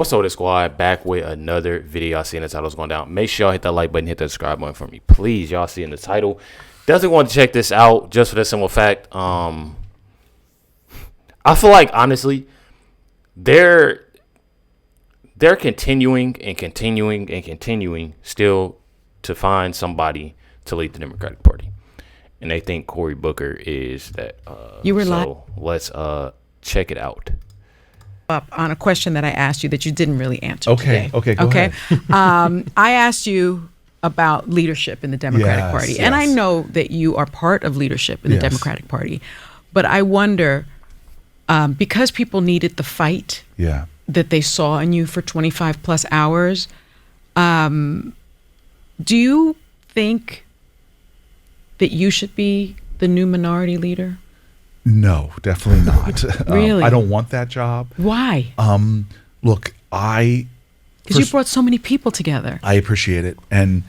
What's up, the squad? Back with another video. Y'all seeing the title's going down. Make sure y'all hit that like button, hit that subscribe button for me, please. Y'all see in the title. Definitely want to check this out just for the simple fact. I feel like honestly, they're continuing still to find somebody to lead the Democratic Party, and they think Cory Booker is that. You were so let's check it out. Up on a question that I asked you that you didn't really answer. Okay. Today. Go ahead. I asked you about leadership in the Democratic Party, and I know that you are part of leadership in the Democratic Party, but I wonder because people needed the fight that they saw in you for 25 plus hours. Do you think that you should be the new minority leader? No, definitely not. Really? I don't want that job. Why? Look, because you brought so many people together. I appreciate it. And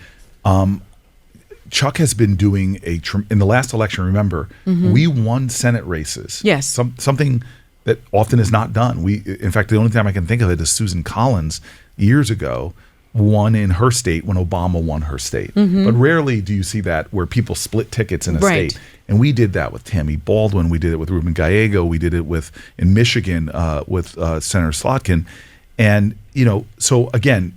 Chuck has been doing in the last election, remember, we won Senate races. Yes. Something that often is not done. In fact, the only time I can think of it is Susan Collins years ago won in her state when Obama won her state. But rarely do you see that where people split tickets in a state. And we did that with Tammy Baldwin. We did it with Ruben Gallego. We did it in Michigan with Senator Slotkin. And, so again,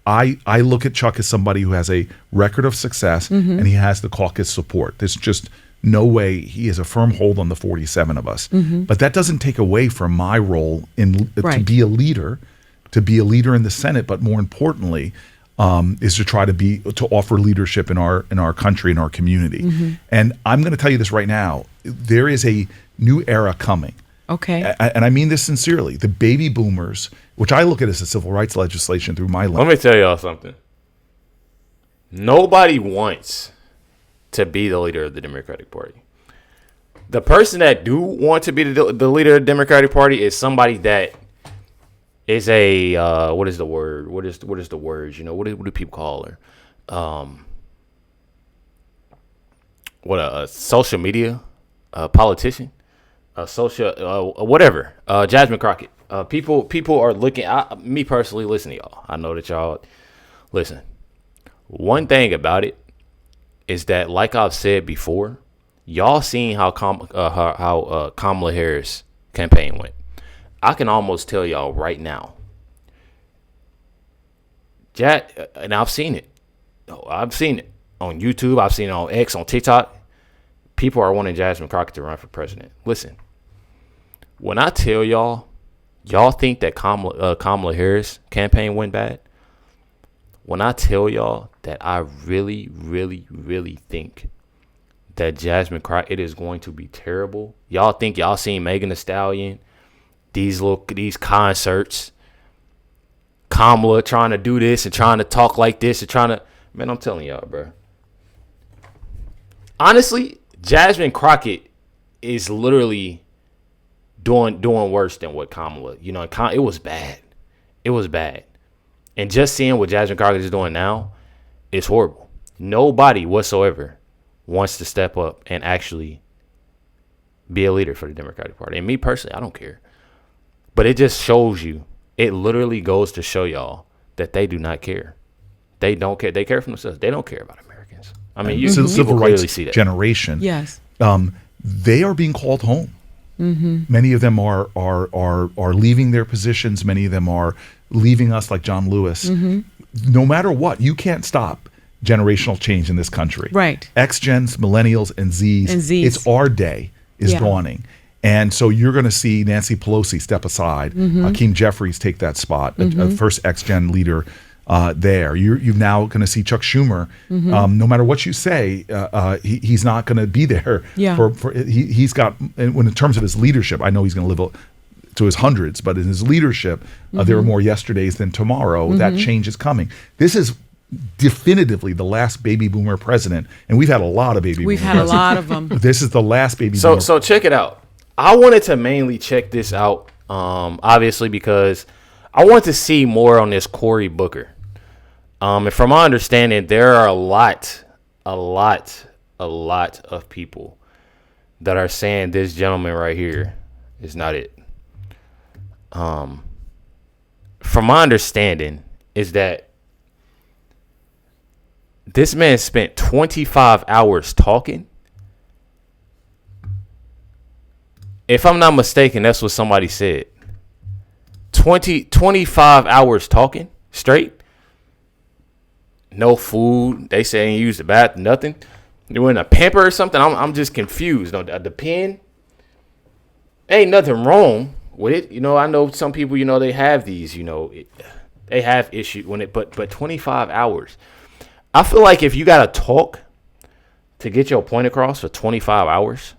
I look at Chuck as somebody who has a record of success and he has the caucus support. There's just no way he has a firm hold on the 47 of us. But that doesn't take away from my role to be a leader. To be a leader in the Senate, but more importantly, is to try to offer leadership in our country, in our community. And I'm going to tell you this right now: there is a new era coming. Okay. And I mean this sincerely. The baby boomers, which I look at as a civil rights legislation through my lens. Let me tell y'all something. Nobody wants to be the leader of the Democratic Party. The person that do want to be the leader of the Democratic Party is somebody that is a what is the word? What is the word? What do people call her? What a social media politician, a social whatever. Jasmine Crockett. People are looking. Me personally, listen to y'all. I know that y'all listen. One thing about it is that, like I've said before, y'all seen how Kamala Harris campaign went. I can almost tell y'all right now, and I've seen it. I've seen it on YouTube. I've seen it on X, on TikTok. People are wanting Jasmine Crockett to run for president. Listen, when I tell y'all think that Kamala Harris campaign went bad, when I tell y'all that I really, really, really think that Jasmine Crockett is going to be terrible, y'all think y'all seen Megan Thee Stallion, these concerts, Kamala trying to do this and trying to talk like this and man, I'm telling y'all, bro. Honestly, Jasmine Crockett is literally doing worse than what Kamala. It was bad. It was bad. And just seeing what Jasmine Crockett is doing now is horrible. Nobody whatsoever wants to step up and actually be a leader for the Democratic Party. And me personally, I don't care. But it just shows you, it literally goes to show y'all that they do not care. They don't care. They care for themselves. They don't care about Americans. I mean, you civil clearly rights see that. Generation. Yes. They are being called home. Many of them are leaving their positions. Many of them are leaving us, like John Lewis. No matter what, you can't stop generational change in this country. Right. X-Gens, Millennials, and Zs. It's our day is dawning. And so you're going to see Nancy Pelosi step aside, Hakeem Jeffries take that spot, first X-Gen leader there. You're now going to see Chuck Schumer. No matter what you say, he's not going to be there. He's got, in terms of his leadership, I know he's going to live to his hundreds, but in his leadership, there are more yesterdays than tomorrow. That change is coming. This is definitively the last baby boomer president, and we've had a lot of baby boomers. We've had a lot of them. This is the last baby boomer. So check it out. I wanted to mainly check this out, obviously, because I want to see more on this Cory Booker. And from my understanding, there are a lot of people that are saying this gentleman right here is not it. from my understanding, is that this man spent 25 hours talking. If I'm not mistaken, that's what somebody said. 25 hours talking straight. No food. They say he used the bath, nothing. They went a pamper or something. I'm just confused. No, the pen. Ain't nothing wrong with it. You know, I know some people, you know, they have these, you know, they have issues when it, but 25 hours. I feel like if you got to talk to get your point across for 25 hours,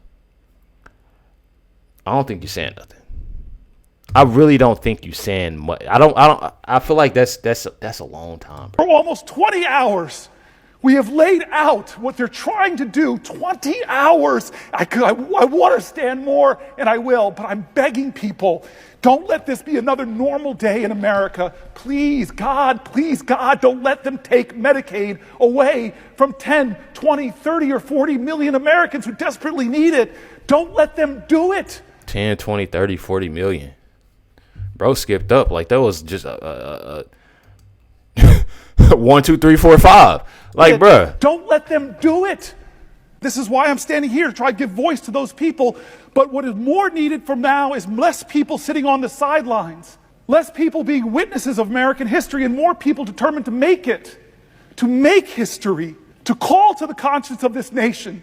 I don't think you're saying nothing. I really don't think you're saying much. I feel like that's a long time. For almost 20 hours, we have laid out what they're trying to do. 20 hours. I want to stand more, and I will, but I'm begging people, don't let this be another normal day in America. Please, God, don't let them take Medicaid away from 10, 20, 30, or 40 million Americans who desperately need it. Don't let them do it. 10, 20, 30, 40 million. Bro skipped up. Like, that was just 1, 2, 3, 4, 5. Like, bruh. Don't let them do it. This is why I'm standing here, to try to give voice to those people. But what is more needed from now is less people sitting on the sidelines, less people being witnesses of American history, and more people determined to make it, to make history, to call to the conscience of this nation,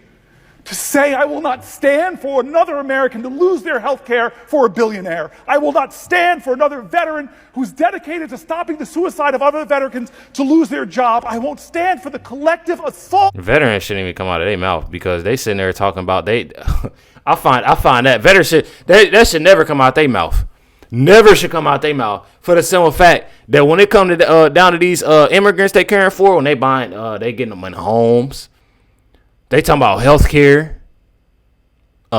to say, I will not stand for another American to lose their health care for a billionaire. I will not stand for another veteran who's dedicated to stopping the suicide of other veterans to lose their job. I won't stand for the collective assault. Veterans shouldn't even come out of their mouth, because they sitting there talking about I find that veterans that should never come out their mouth. Never should come out their mouth, for the simple fact that when it comes to down to these immigrants they caring for, when they buying they getting them in homes. They talking about health care,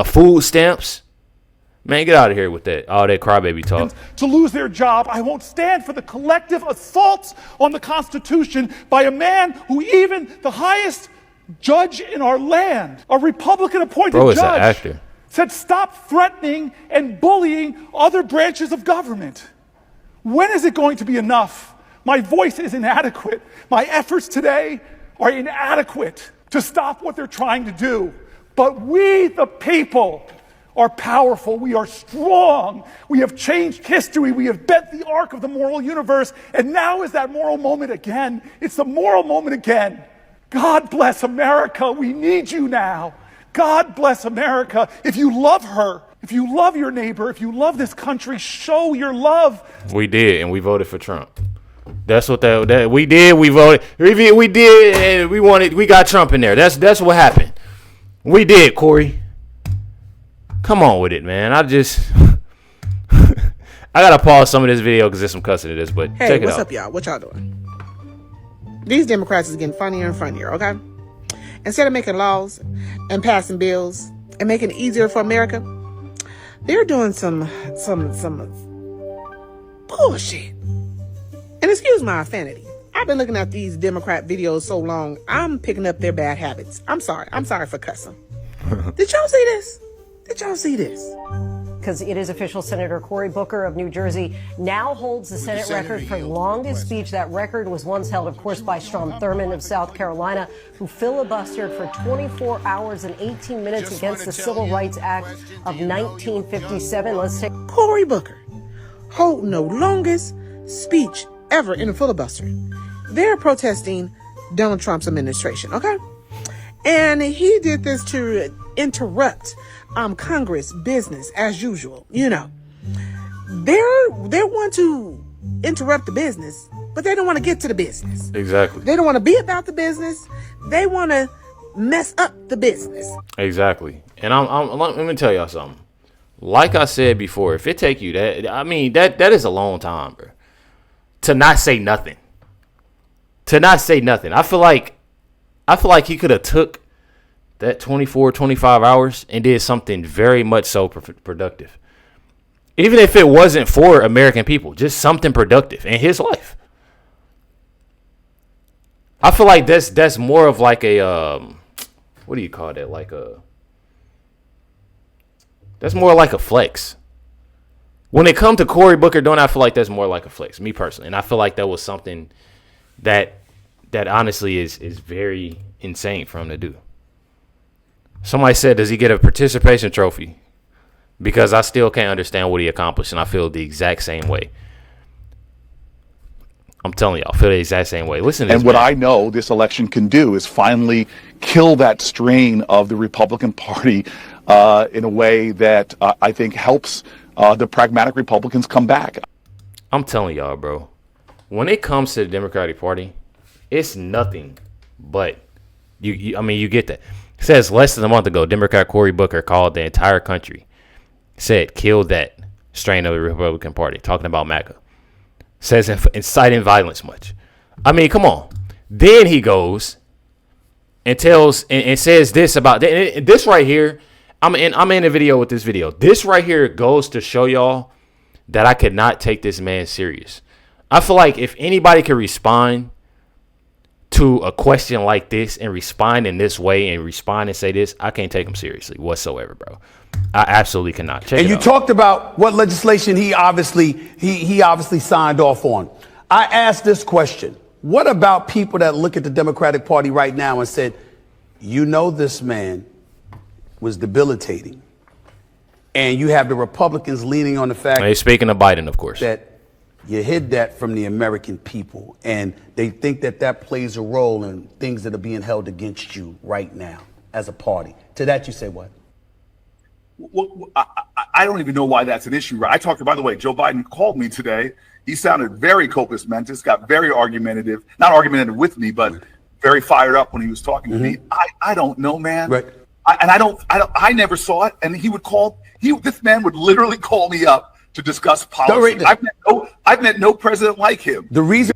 food stamps. Man, get out of here with that. All that crybaby talk. To lose their job, I won't stand for the collective assaults on the Constitution by a man who even the highest judge in our land, a Republican-appointed Bro, judge, an actor, said stop threatening and bullying other branches of government. When is it going to be enough? My voice is inadequate. My efforts today are inadequate to stop what they're trying to do. But we, the people, are powerful. We are strong. We have changed history. We have bent the arc of the moral universe. And now is that moral moment again. It's the moral moment again. God bless America. We need you now. God bless America. If you love her, if you love your neighbor, if you love this country, show your love. We did, and we voted for Trump. That's what that we did. We voted. We did, and we wanted. We got Trump in there. That's what happened. We did, Cory. Come on with it, man. I gotta pause some of this video because there's some cussing to this. But hey, check it out. What's up, y'all? What y'all doing? These Democrats is getting funnier and funnier. Okay, instead of making laws and passing bills and making it easier for America, they're doing some bullshit. And excuse my profanity. I've been looking at these Democrat videos so long, I'm picking up their bad habits. I'm sorry for cussing. Did y'all see this? Because it is official. Senator Cory Booker of New Jersey now holds the Senate record for longest speech. That record was once held, of course, by Strom Thurmond of South Carolina, who filibustered for 24 hours and 18 minutes against the Civil Rights Act of 1957. Let's take Cory Booker holding the longest speech ever in a filibuster. They're protesting Donald Trump's administration, okay? And he did this to interrupt Congress business as usual. You know, they want to interrupt the business, but they don't want to get to the business. Exactly. They don't want to be about the business. They want to mess up the business. Exactly. And let me tell y'all something. Like I said before, if it take you that is a long time, bro, to not say nothing. I feel like he could have took that 24, 25 hours and did something very much so productive. Even if it wasn't for American people, just something productive in his life. I feel like that's more of like a what do you call that? That's more like a flex. When it comes to Cory Booker doing, I feel like that's more like a flex, me personally. And I feel like that was something that honestly is very insane for him to do. Somebody said, does he get a participation trophy? Because I still can't understand what he accomplished, and I feel the exact same way. I'm telling y'all, I feel the exact same way. Listen to this, and what I know this election can do is finally kill that strain of the Republican Party in a way that I think helps the pragmatic Republicans come back. I'm telling y'all, bro, when it comes to the Democratic Party, it's nothing but you get that. It says less than a month ago, Democrat Cory Booker called the entire country, said kill that strain of the Republican Party, talking about MAGA. Says inciting violence much. I mean, come on. Then he goes and tells and says this about this right here. I'm in a video with this video. This right here goes to show y'all that I could not take this man serious. I feel like if anybody could respond to a question like this and respond in this way and respond and say this, I can't take him seriously whatsoever, bro. I absolutely cannot. Check and it you out. Talked about what legislation he obviously signed off on. I asked this question. What about people that look at the Democratic Party right now and said, you know, this man was debilitating, and you have the Republicans leaning on the fact speaking of Biden, of course, that you hid that from the American people, and they think that plays a role in things that are being held against you right now as a party. To that you say what? Well, I don't even know why that's an issue. I talked, by the way, Joe Biden called me today. He sounded very compos mentis, got very argumentative, not argumentative with me, but very fired up when he was talking to me. I don't know, man. Right. I never saw it. And this man would literally call me up to discuss policy. I've met no president like him. The reason.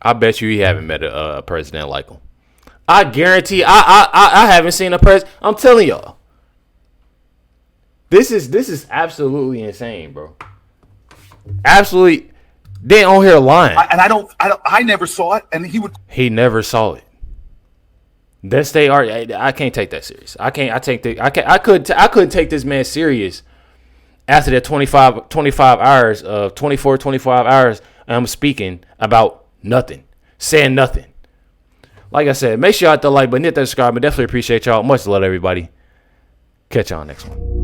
I bet you haven't met a president like him. I guarantee I haven't seen a president. I'm telling y'all. This is absolutely insane, bro. Absolutely. They on here lying. I never saw it, and he never saw it. That's they are. I can't take that serious. I couldn't take this man serious after that 25 hours of 25 hours I'm speaking about nothing, saying nothing. Like I said, make sure y'all hit the like button, hit that subscribe, and definitely appreciate y'all. Much love, everybody. Catch y'all next one.